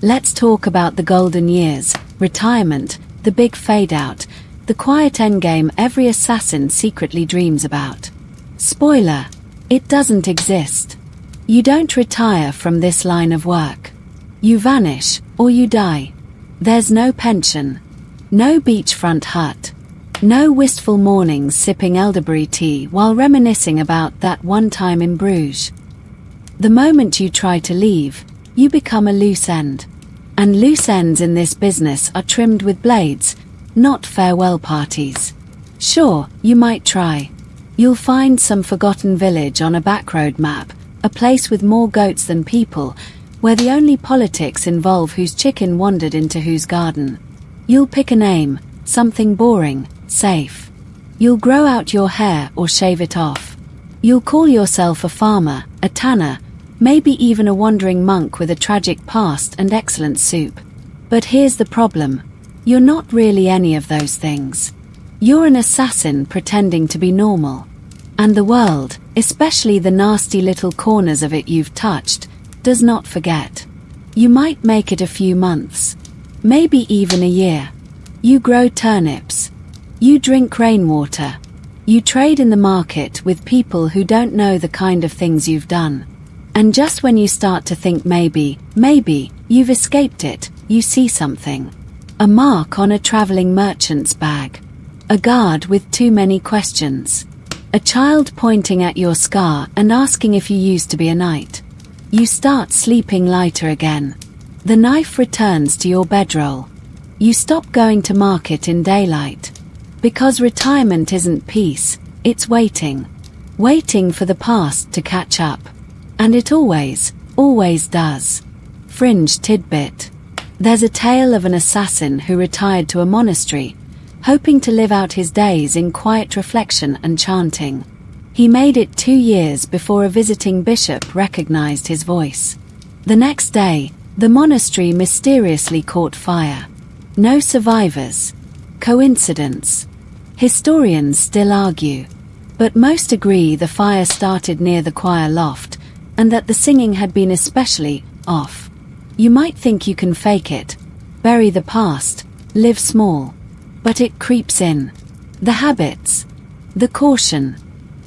Let's talk about the golden years, retirement, the big fade-out, the quiet endgame every assassin secretly dreams about. Spoiler: it doesn't exist. You don't retire from this line of work. You vanish, or you die. There's no pension. No beachfront hut. No wistful mornings sipping elderberry tea while reminiscing about that one time in Bruges. The moment you try to leave, you become a loose end. And loose ends in this business are trimmed with blades, not farewell parties. Sure, you might try. You'll find some forgotten village on a backroad map, a place with more goats than people, where the only politics involve whose chicken wandered into whose garden. You'll pick a name, something boring, safe. You'll grow out your hair or shave it off. You'll call yourself a farmer, a tanner, maybe even a wandering monk with a tragic past and excellent soup. But here's the problem. You're not really any of those things. You're an assassin pretending to be normal. And the world, especially the nasty little corners of it you've touched, does not forget. You might make it a few months, maybe even a year. You grow turnips. You drink rainwater. You trade in the market with people who don't know the kind of things you've done. And just when you start to think maybe, you've escaped it, you see something. A mark on a traveling merchant's bag. A guard with too many questions. A child pointing at your scar and asking if you used to be a knight. You start sleeping lighter again. The knife returns to your bedroll. You stop going to market in daylight. Because retirement isn't peace, it's waiting. Waiting for the past to catch up. And it always does. Fringe tidbit. There's a tale of an assassin who retired to a monastery, hoping to live out his days in quiet reflection and chanting. He made it 2 years before a visiting bishop recognized his voice. The next day, the monastery mysteriously caught fire. No survivors. Coincidence? Historians still argue. But most agree the fire started near the choir loft, and that the singing had been especially off. You might think you can fake it, bury the past, live small. But it creeps in. The habits. The caution.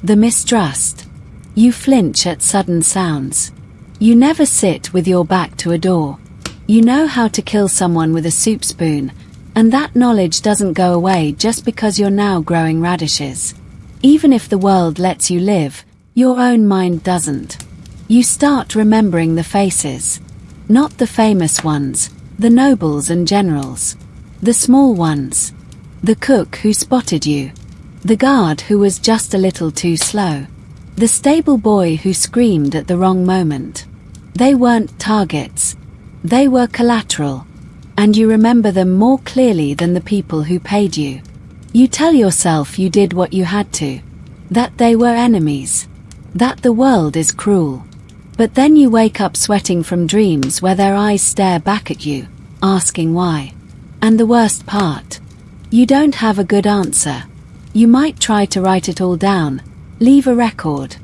The mistrust. You flinch at sudden sounds. You never sit with your back to a door. You know how to kill someone with a soup spoon, and that knowledge doesn't go away just because you're now growing radishes. Even if the world lets you live, your own mind doesn't. You start remembering the faces. Not the famous ones, the nobles and generals. The small ones. The cook who spotted you. The guard who was just a little too slow. The stable boy who screamed at the wrong moment. They weren't targets. They were collateral. And you remember them more clearly than the people who paid you. You tell yourself you did what you had to. That they were enemies. That the world is cruel. But then you wake up sweating from dreams where their eyes stare back at you, asking why. And the worst part, you don't have a good answer. You might try to write it all down, leave a record,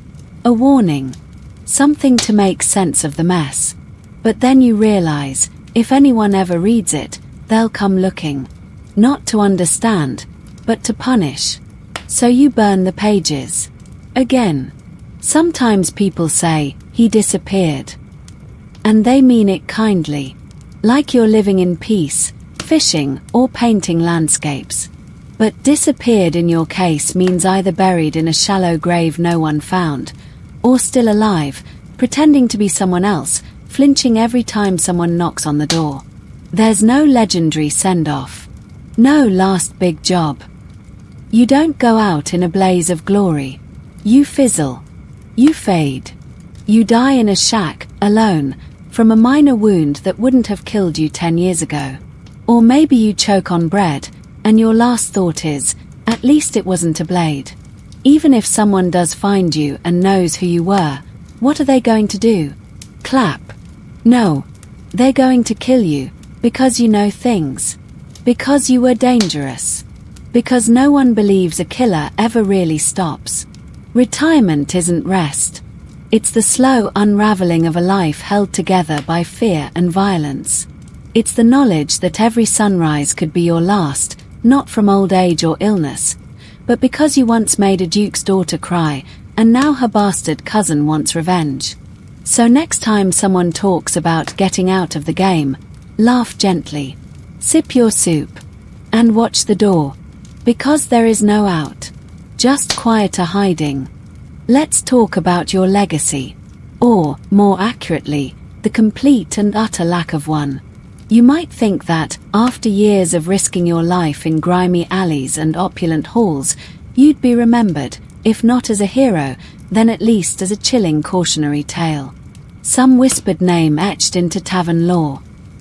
a warning, something to make sense of the mess. But then you realize, if anyone ever reads it, they'll come looking. Not to understand, but to punish. So you burn the pages. Again. Sometimes people say, he disappeared. And they mean it kindly. Like you're living in peace, fishing, or painting landscapes. But disappeared in your case means either buried in a shallow grave no one found, or still alive, pretending to be someone else, flinching every time someone knocks on the door. There's no legendary send-off. No last big job. You don't go out in a blaze of glory. You fizzle. You fade. You die in a shack, alone, from a minor wound that wouldn't have killed you 10 years ago. Or maybe you choke on bread, and your last thought is, at least it wasn't a blade. Even if someone does find you and knows who you were, what are they going to do? Clap. No. They're going to kill you, because you know things. Because you were dangerous. Because no one believes a killer ever really stops. Retirement isn't rest. It's the slow unraveling of a life held together by fear and violence. It's the knowledge that every sunrise could be your last, not from old age or illness, but because you once made a duke's daughter cry, and now her bastard cousin wants revenge. So next time someone talks about getting out of the game, laugh gently, sip your soup, and watch the door. Because there is no out, just quieter hiding. Let's talk about your legacy. Or, more accurately, the complete and utter lack of one. You might think that, after years of risking your life in grimy alleys and opulent halls, you'd be remembered, if not as a hero, then at least as a chilling cautionary tale. Some whispered name etched into tavern lore.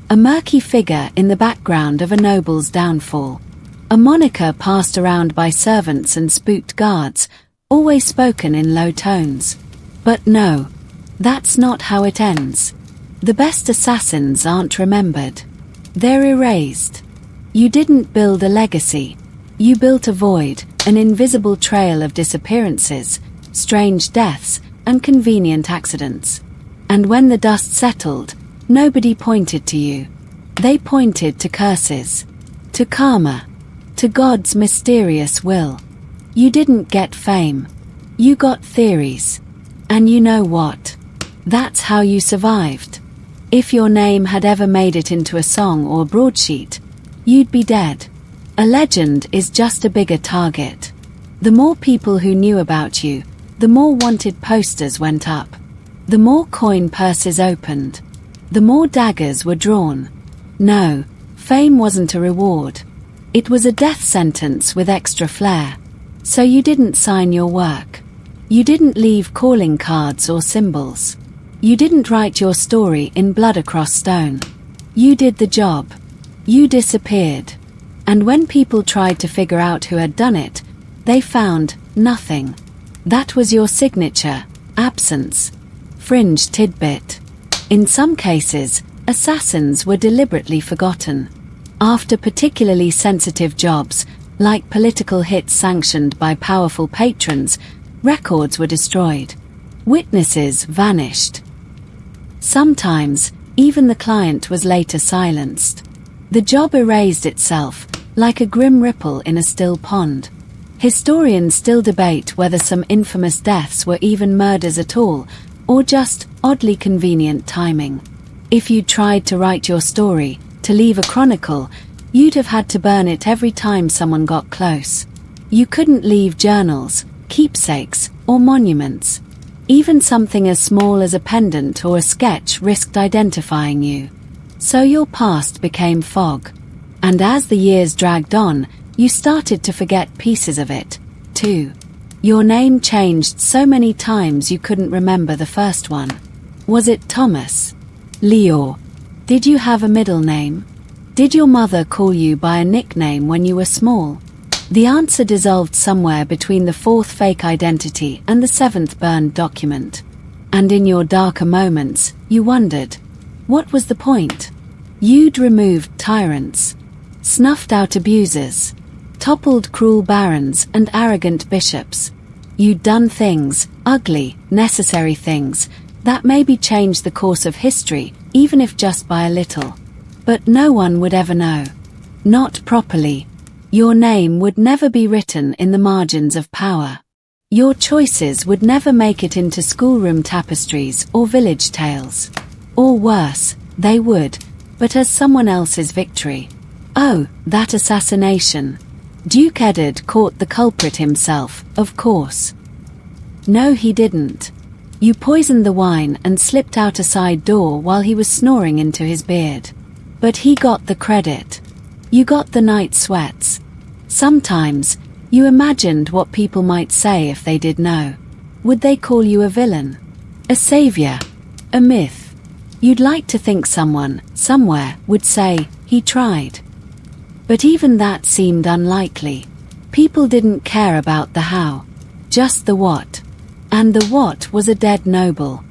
A murky figure in the background of a noble's downfall. A moniker passed around by servants and spooked guards, always spoken in low tones. But no, that's not how it ends. The best assassins aren't remembered. They're erased. You didn't build a legacy. You built a void, an invisible trail of disappearances, strange deaths, and convenient accidents. And when the dust settled, nobody pointed to you. They pointed to curses, to karma, to God's mysterious will. You didn't get fame. You got theories. And you know what? That's how you survived. If your name had ever made it into a song or broadsheet, you'd be dead. A legend is just a bigger target. The more people who knew about you, the more wanted posters went up. The more coin purses opened. The more daggers were drawn. No, fame wasn't a reward. It was a death sentence with extra flair. So you didn't sign your work. You didn't leave calling cards or symbols. You didn't write your story in blood across stone. You did the job. You disappeared. And when people tried to figure out who had done it, they found nothing. That was your signature, absence. Fringe tidbit. In some cases, assassins were deliberately forgotten. After particularly sensitive jobs, like political hits sanctioned by powerful patrons, records were destroyed. Witnesses vanished. Sometimes, even the client was later silenced. The job erased itself, like a grim ripple in a still pond. Historians still debate whether some infamous deaths were even murders at all, or just oddly convenient timing. If you tried to write your story, to leave a chronicle, you'd have had to burn it every time someone got close. You couldn't leave journals, keepsakes, or monuments. Even something as small as a pendant or a sketch risked identifying you. So your past became fog. And as the years dragged on, you started to forget pieces of it, too. Your name changed so many times you couldn't remember the first one. Was it Thomas? Leo? Did you have a middle name? Did your mother call you by a nickname when you were small? The answer dissolved somewhere between the fourth fake identity and the seventh burned document. And in your darker moments, you wondered, what was the point? You'd removed tyrants, snuffed out abusers, toppled cruel barons and arrogant bishops. You'd done things, ugly, necessary things, that maybe changed the course of history, even if just by a little. But no one would ever know. Not properly. Your name would never be written in the margins of power. Your choices would never make it into schoolroom tapestries or village tales. Or worse, they would, but as someone else's victory. Oh, that assassination. Duke Eddard caught the culprit himself, of course. No, he didn't. You poisoned the wine and slipped out a side door while he was snoring into his beard. But he got the credit. You got the night sweats. Sometimes, you imagined what people might say if they did know. Would they call you a villain? A savior? A myth? You'd like to think someone, somewhere, would say, he tried. But even that seemed unlikely. People didn't care about the how, just the what. And the what was a dead noble.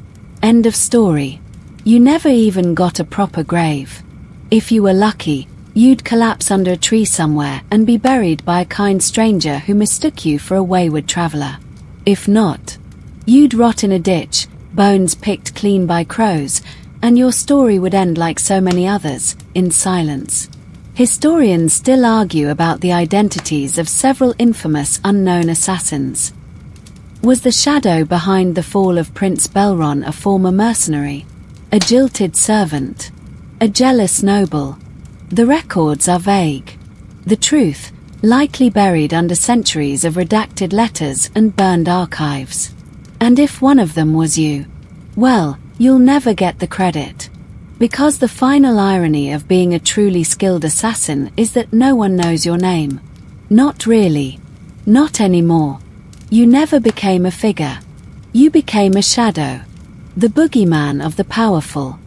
End of story. You never even got a proper grave. If you were lucky, you'd collapse under a tree somewhere and be buried by a kind stranger who mistook you for a wayward traveler. If not, you'd rot in a ditch, bones picked clean by crows, And your story would end like so many others, in silence. Historians still argue about the identities of several infamous unknown assassins. Was the shadow behind the fall of Prince Belron a former mercenary? A jilted servant? A jealous noble? The records are vague. The truth, likely buried under centuries of redacted letters and burned archives. And if one of them was you, well, you'll never get the credit. Because the final irony of being a truly skilled assassin is that no one knows your name. Not really. Not anymore. You never became a figure. You became a shadow. The boogeyman of the powerful.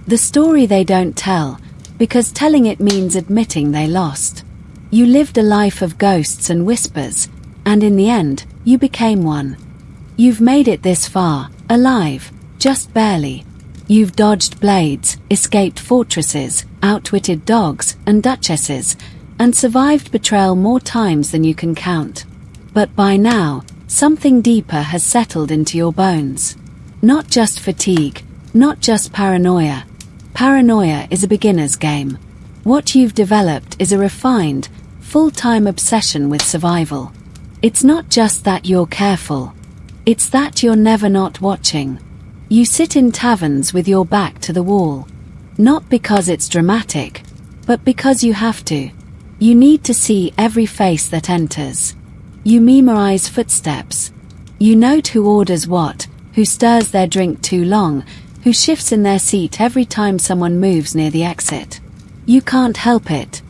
The story they don't tell, because telling it means admitting they lost. You lived a life of ghosts and whispers, and in the end, you became one. You've made it this far, alive, just barely. You've dodged blades, escaped fortresses, outwitted dogs and duchesses, and survived betrayal more times than you can count. But by now, something deeper has settled into your bones. Not just fatigue, not just paranoia. Paranoia is a beginner's game. What you've developed is a refined, full-time obsession with survival. It's not just that you're careful. It's that you're never not watching. You sit in taverns with your back to the wall. Not because it's dramatic, but because you have to. You need to see every face that enters. You memorize footsteps. You note who orders what, who stirs their drink too long, who shifts in their seat every time someone moves near the exit. You can't help it.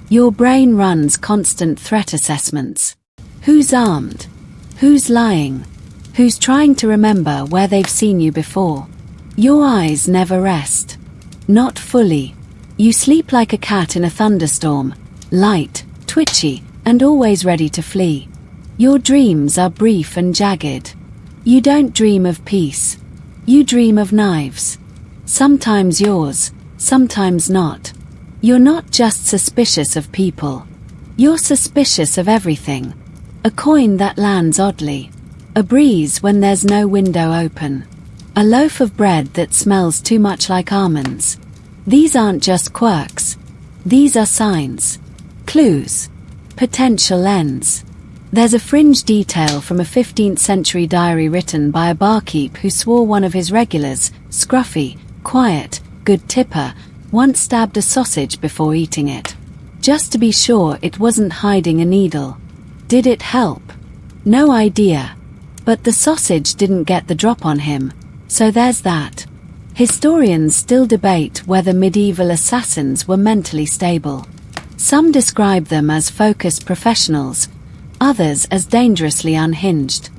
Your brain runs constant threat assessments. Who's armed? Who's lying? Who's trying to remember where they've seen you before? Your eyes never rest. Not fully. You sleep like a cat in a thunderstorm, light, twitchy, and always ready to flee. Your dreams are brief and jagged. You don't dream of peace. You dream of knives. Sometimes yours, sometimes not. You're not just suspicious of people. You're suspicious of everything. A coin that lands oddly. A breeze when there's no window open. A loaf of bread that smells too much like almonds. These aren't just quirks. These are signs. Clues. Potential ends. There's a fringe detail from a 15th century diary written by a barkeep who swore one of his regulars, scruffy, quiet, good tipper, once stabbed a sausage before eating it. Just to be sure it wasn't hiding a needle. Did it help? No idea. But the sausage didn't get the drop on him, so there's that. Historians still debate whether medieval assassins were mentally stable. Some describe them as focused professionals, others as dangerously unhinged.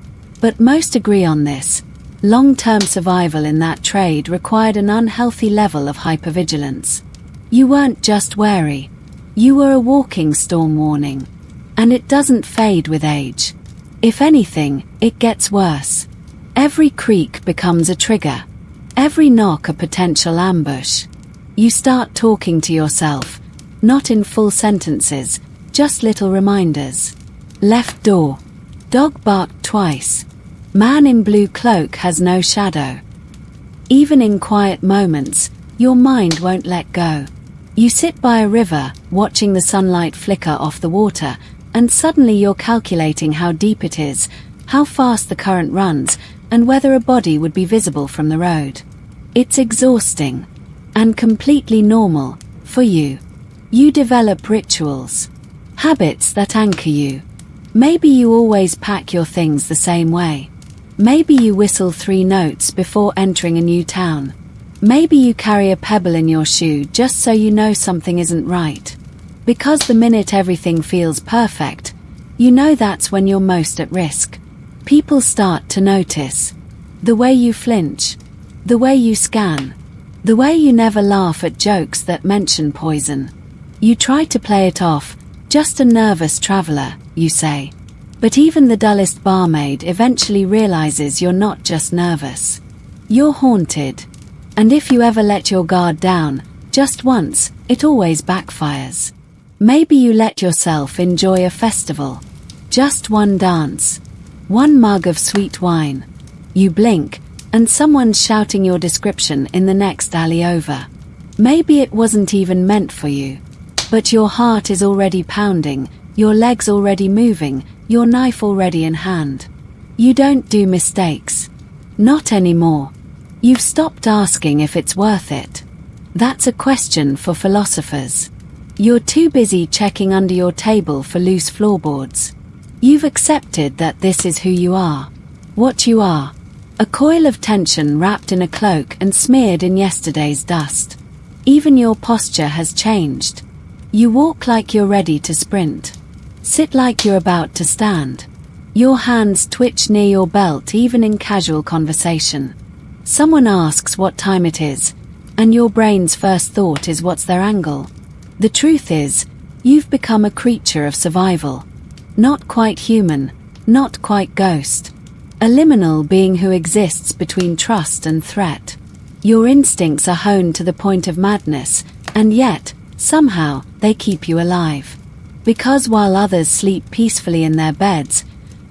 But most agree on this. Long-term survival in that trade required an unhealthy level of hypervigilance. You weren't just wary. You were a walking storm warning. And it doesn't fade with age. If anything, it gets worse. Every creak becomes a trigger. Every knock a potential ambush. You start talking to yourself, not in full sentences, just little reminders. Left door. Dog barked twice. Man in blue cloak has no shadow. Even in quiet moments, your mind won't let go. You sit by a river, watching the sunlight flicker off the water, and suddenly you're calculating how deep it is, how fast the current runs, and whether a body would be visible from the road. It's exhausting. And completely normal, for you. You develop rituals. Habits that anchor you. Maybe you always pack your things the same way. Maybe you whistle 3 notes before entering a new town. Maybe you carry a pebble in your shoe just so you know something isn't right. Because the minute everything feels perfect, you know that's when you're most at risk. People start to notice. The way you flinch. The way you scan. The way you never laugh at jokes that mention poison. You try to play it off, just a nervous traveler, you say. But even the dullest barmaid eventually realizes you're not just nervous. You're haunted. And if you ever let your guard down, just once, it always backfires. Maybe you let yourself enjoy a festival. Just one dance. One mug of sweet wine. You blink, and someone's shouting your description in the next alley over. Maybe it wasn't even meant for you. But your heart is already pounding, your legs already moving, your knife already in hand. You don't do mistakes. Not anymore. You've stopped asking if it's worth it. That's a question for philosophers. You're too busy checking under your table for loose floorboards. You've accepted that this is who you are. What you are. A coil of tension wrapped in a cloak and smeared in yesterday's dust. Even your posture has changed. You walk like you're ready to sprint. Sit like you're about to stand. Your hands twitch near your belt even in casual conversation. Someone asks what time it is, and your brain's first thought is what's their angle. The truth is, you've become a creature of survival. Not quite human, not quite ghost. A liminal being who exists between trust and threat. Your instincts are honed to the point of madness, and yet, somehow, they keep you alive. Because while others sleep peacefully in their beds,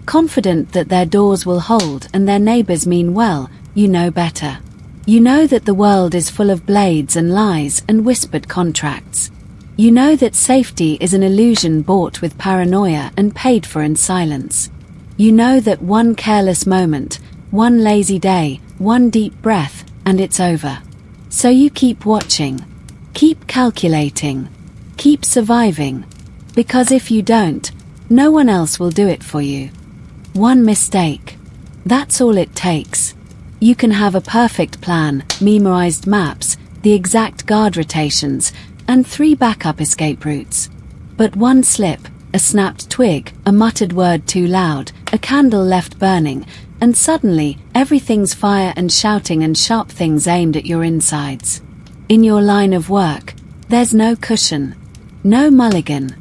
confident that their doors will hold and their neighbors mean well, you know better. You know that the world is full of blades and lies and whispered contracts. You know that safety is an illusion bought with paranoia and paid for in silence. You know that one careless moment, one lazy day, one deep breath, and it's over. So you keep watching, keep calculating, keep surviving, because if you don't, no one else will do it for you. One mistake. That's all it takes. You can have a perfect plan, memorized maps, the exact guard rotations, and 3 backup escape routes. But one slip, a snapped twig, a muttered word too loud, a candle left burning, and suddenly, everything's fire and shouting and sharp things aimed at your insides. In your line of work, there's no cushion, no mulligan.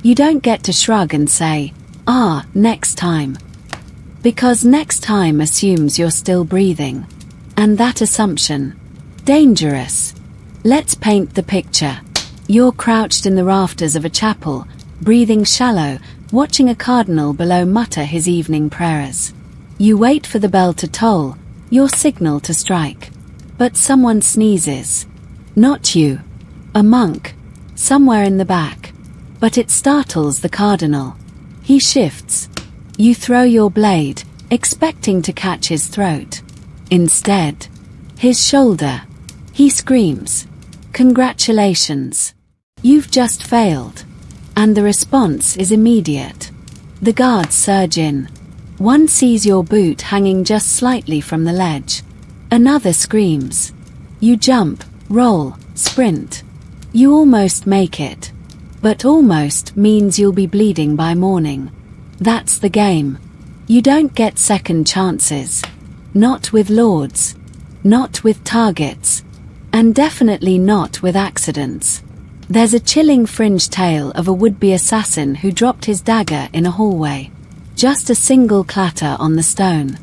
You don't get to shrug and say, next time. Because next time assumes you're still breathing. And that assumption, dangerous. Let's paint the picture. You're crouched in the rafters of a chapel, breathing shallow, watching a cardinal below mutter his evening prayers. You wait for the bell to toll, your signal to strike. But someone sneezes. Not you. A monk. Somewhere in the back. But it startles the cardinal. He shifts. You throw your blade, expecting to catch his throat. Instead, his shoulder. He screams. Congratulations. You've just failed. And the response is immediate. The guards surge in. One sees your boot hanging just slightly from the ledge. Another screams. You jump, roll, sprint. You almost make it. But almost means you'll be bleeding by morning. That's the game. You don't get second chances. Not with lords. Not with targets. And definitely not with accidents. There's a chilling fringe tale of a would-be assassin who dropped his dagger in a hallway. Just a single clatter on the stone.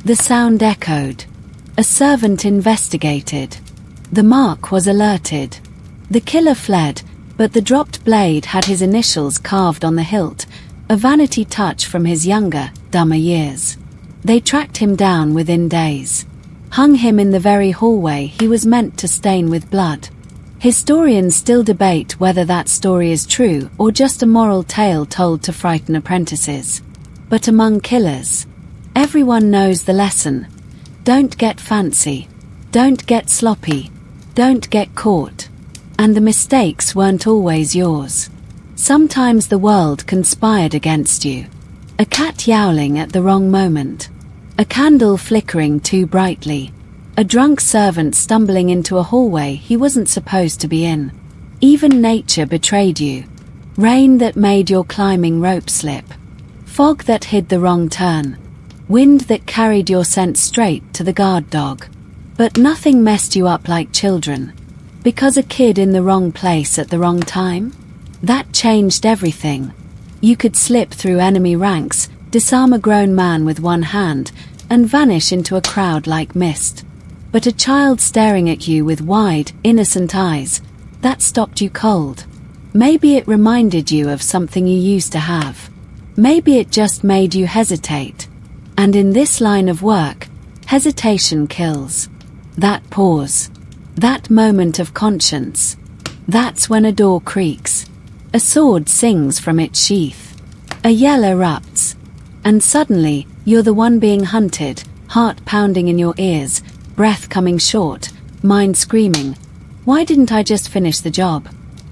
The sound echoed. A servant investigated. The mark was alerted. The killer fled, but the dropped blade had his initials carved on the hilt, a vanity touch from his younger, dumber years. They tracked him down within days. Hung him in the very hallway he was meant to stain with blood. Historians still debate whether that story is true or just a moral tale told to frighten apprentices. But among killers, everyone knows the lesson. Don't get fancy. Don't get sloppy. Don't get caught. And the mistakes weren't always yours. Sometimes the world conspired against you. A cat yowling at the wrong moment. A candle flickering too brightly. A drunk servant stumbling into a hallway he wasn't supposed to be in. Even nature betrayed you. Rain that made your climbing rope slip. Fog that hid the wrong turn. Wind that carried your scent straight to the guard dog. But nothing messed you up like children. Because a kid in the wrong place at the wrong time? That changed everything. You could slip through enemy ranks, disarm a grown man with one hand, and vanish into a crowd like mist. But a child staring at you with wide, innocent eyes, that stopped you cold. Maybe it reminded you of something you used to have. Maybe it just made you hesitate. And in this line of work, Hesitation kills. That pause. That moment of conscience. That's when a door creaks. A sword sings from its sheath. A yell erupts. And suddenly, you're the one being hunted, heart pounding in your ears, breath coming short, mind screaming, "Why didn't I just finish the job?"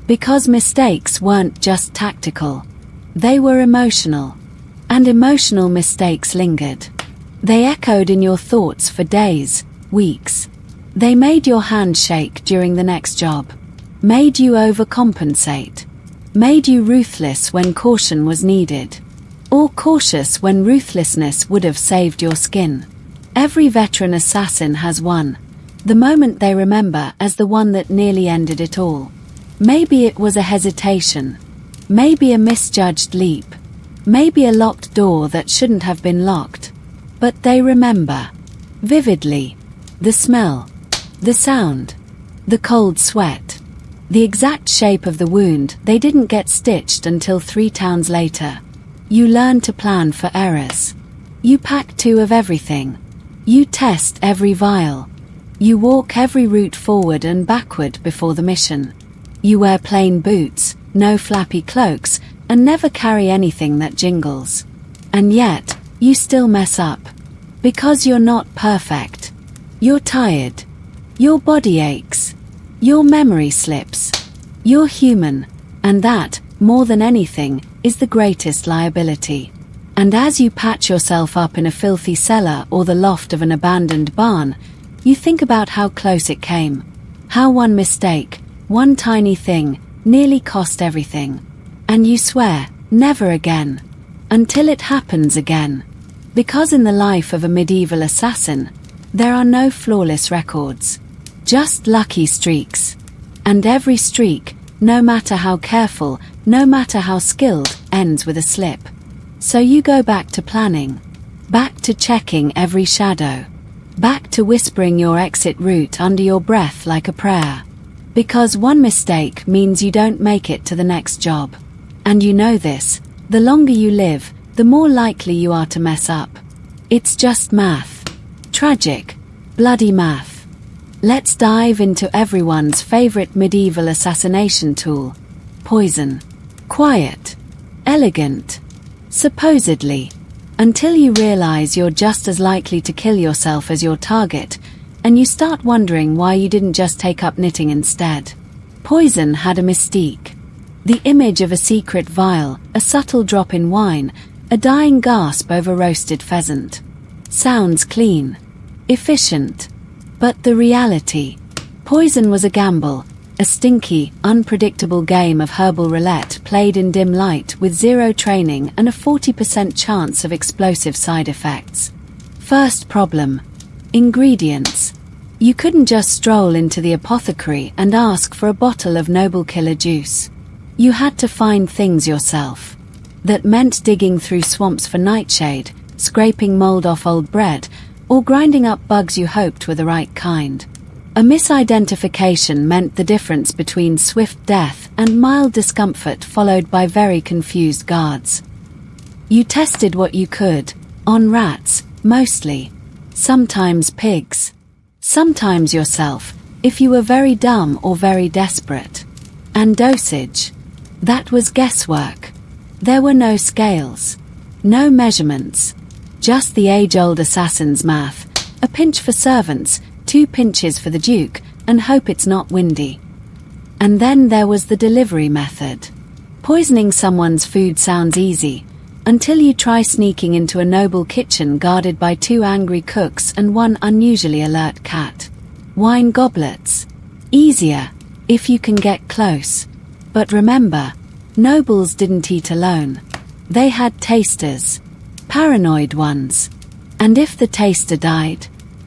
Because mistakes weren't just tactical. They were emotional. And emotional mistakes lingered. They echoed in your thoughts for days, weeks. They made your hand shake during the next job. Made you overcompensate. Made you ruthless when caution was needed. Or cautious when ruthlessness would have saved your skin. Every veteran assassin has one. The moment they remember as the one that nearly ended it all. Maybe it was a hesitation. Maybe a misjudged leap. Maybe a locked door that shouldn't have been locked. But they remember. Vividly. The smell. The sound. The cold sweat. The exact shape of the wound they didn't get stitched until 3 towns later. You learn to plan for errors. You pack 2 of everything. You test every vial. You walk every route forward and backward before the mission. You wear plain boots, no flappy cloaks, and never carry anything that jingles. And yet, you still mess up. Because you're not perfect. You're tired. Your body aches. Your memory slips. You're human, and that, more than anything, is the greatest liability. And as you patch yourself up in a filthy cellar or the loft of an abandoned barn, you think about how close it came. How one mistake, one tiny thing, nearly cost everything. And you swear, never again. Until it happens again. Because in the life of a medieval assassin, there are no flawless records. Just lucky streaks. And every streak, no matter how careful, no matter how skilled, ends with a slip. So you go back to planning. Back to checking every shadow. Back to whispering your exit route under your breath like a prayer. Because one mistake means you don't make it to the next job. And you know this, the longer you live, the more likely you are to mess up. It's just math. Tragic. Bloody math. Let's dive into everyone's favorite medieval assassination tool. Poison. Quiet. Elegant. Supposedly. Until you realize you're just as likely to kill yourself as your target, and you start wondering why you didn't just take up knitting instead. Poison had a mystique. The image of a secret vial, a subtle drop in wine, a dying gasp over roasted pheasant. Sounds clean. Efficient. But the reality. Poison was a gamble, a stinky, unpredictable game of herbal roulette played in dim light with 0 training and a 40% chance of explosive side effects. First problem. Ingredients. You couldn't just stroll into the apothecary and ask for a bottle of noble killer juice. You had to find things yourself. That meant digging through swamps for nightshade, scraping mold off old bread, or grinding up bugs you hoped were the right kind. A misidentification meant the difference between swift death and mild discomfort followed by very confused guards. You tested what you could, on rats, mostly. Sometimes pigs. Sometimes yourself, if you were very dumb or very desperate. And dosage. That was guesswork. There were no scales. No measurements. Just the age-old assassin's math. A pinch for servants, 2 pinches for the duke, and hope it's not windy. And then there was the delivery method. Poisoning someone's food sounds easy, until you try sneaking into a noble kitchen guarded by 2 angry cooks and 1 unusually alert cat. Wine goblets. Easier, if you can get close. But remember, nobles didn't eat alone. They had tasters. Paranoid ones. And if the taster died,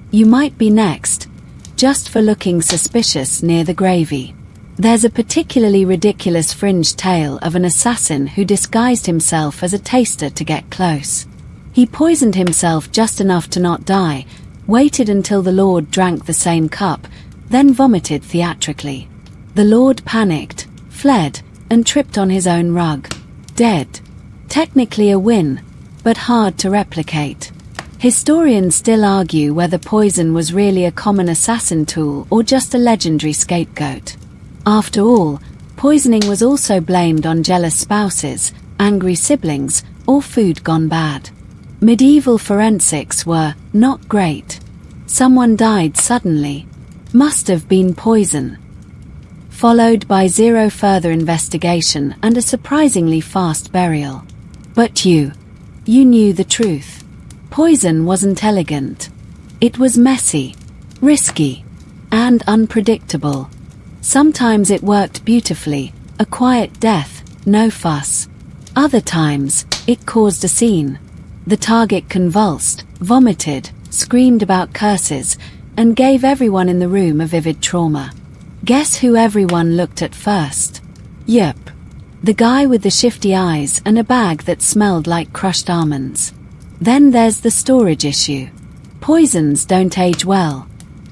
you might be next, just for looking suspicious near the gravy. There's a particularly ridiculous fringe tale of an assassin who disguised himself as a taster to get close. He poisoned himself just enough to not die, waited until the Lord drank the same cup, then vomited theatrically. The Lord panicked, fled, and tripped on his own rug. Dead. Technically a win, but hard to replicate. Historians still argue whether poison was really a common assassin tool or just a legendary scapegoat. After all, poisoning was also blamed on jealous spouses, angry siblings, or food gone bad. Medieval forensics were not great. Someone died suddenly. Must have been poison. Followed by zero further investigation and a surprisingly fast burial. But you knew the truth. Poison wasn't elegant. It was messy, risky, and unpredictable. Sometimes it worked beautifully, a quiet death, no fuss. Other times, it caused a scene. The target convulsed, vomited, screamed about curses, and gave everyone in the room a vivid trauma. Guess who everyone looked at first? Yep. The guy with the shifty eyes and a bag that smelled like crushed almonds. Then there's the storage issue. Poisons don't age well.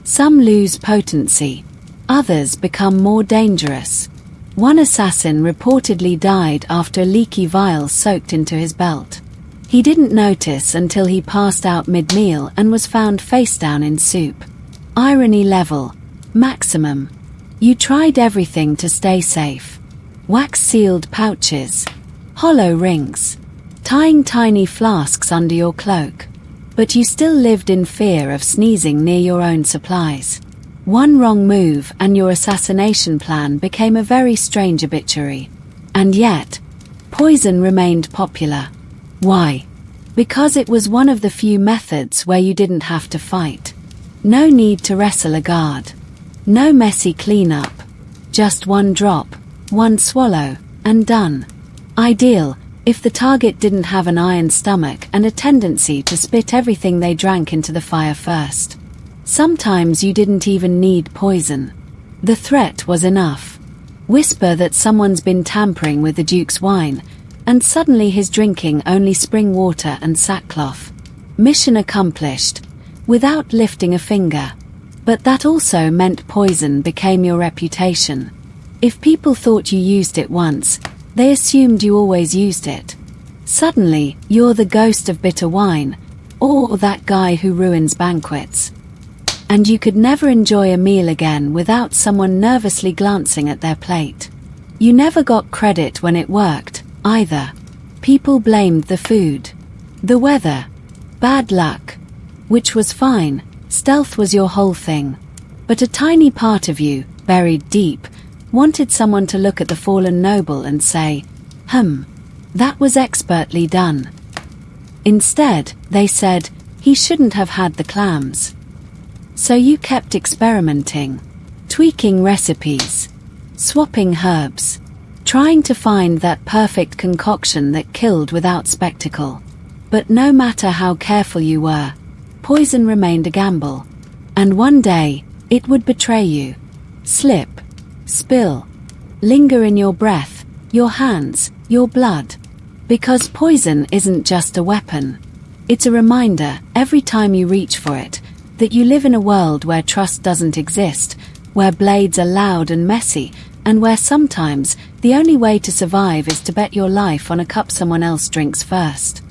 Some lose potency. Others become more dangerous. One assassin reportedly died after a leaky vial soaked into his belt. He didn't notice until he passed out mid-meal and was found face down in soup. Irony level. Maximum. You tried everything to stay safe. Wax-sealed pouches. Hollow rings. Tying tiny flasks under your cloak. But you still lived in fear of sneezing near your own supplies. One wrong move and your assassination plan became a very strange obituary. And yet, poison remained popular. Why? Because it was one of the few methods where you didn't have to fight. No need to wrestle a guard. No messy cleanup. Just one drop, one swallow, and done. Ideal if the target didn't have an iron stomach and a tendency to spit everything they drank into the fire first. Sometimes you didn't even need poison. The threat was enough. Whisper that someone's been tampering with the Duke's wine, and suddenly he's drinking only spring water and sackcloth. Mission accomplished, without lifting a finger. But that also meant poison became your reputation. If people thought you used it once, they assumed you always used it. Suddenly, you're the ghost of bitter wine, or that guy who ruins banquets. And you could never enjoy a meal again without someone nervously glancing at their plate. You never got credit when it worked, either. People blamed the food, the weather, bad luck, which was fine. Stealth was your whole thing. But a tiny part of you, buried deep, wanted someone to look at the fallen noble and say, that was expertly done. Instead, they said, he shouldn't have had the clams. So you kept experimenting, tweaking recipes, swapping herbs, trying to find that perfect concoction that killed without spectacle. But no matter how careful you were, poison remained a gamble. And one day, it would betray you. Slip, spill, linger in your breath, your hands, your blood. Because poison isn't just a weapon. It's a reminder, every time you reach for it, that you live in a world where trust doesn't exist, where blades are loud and messy, and where sometimes the only way to survive is to bet your life on a cup someone else drinks first.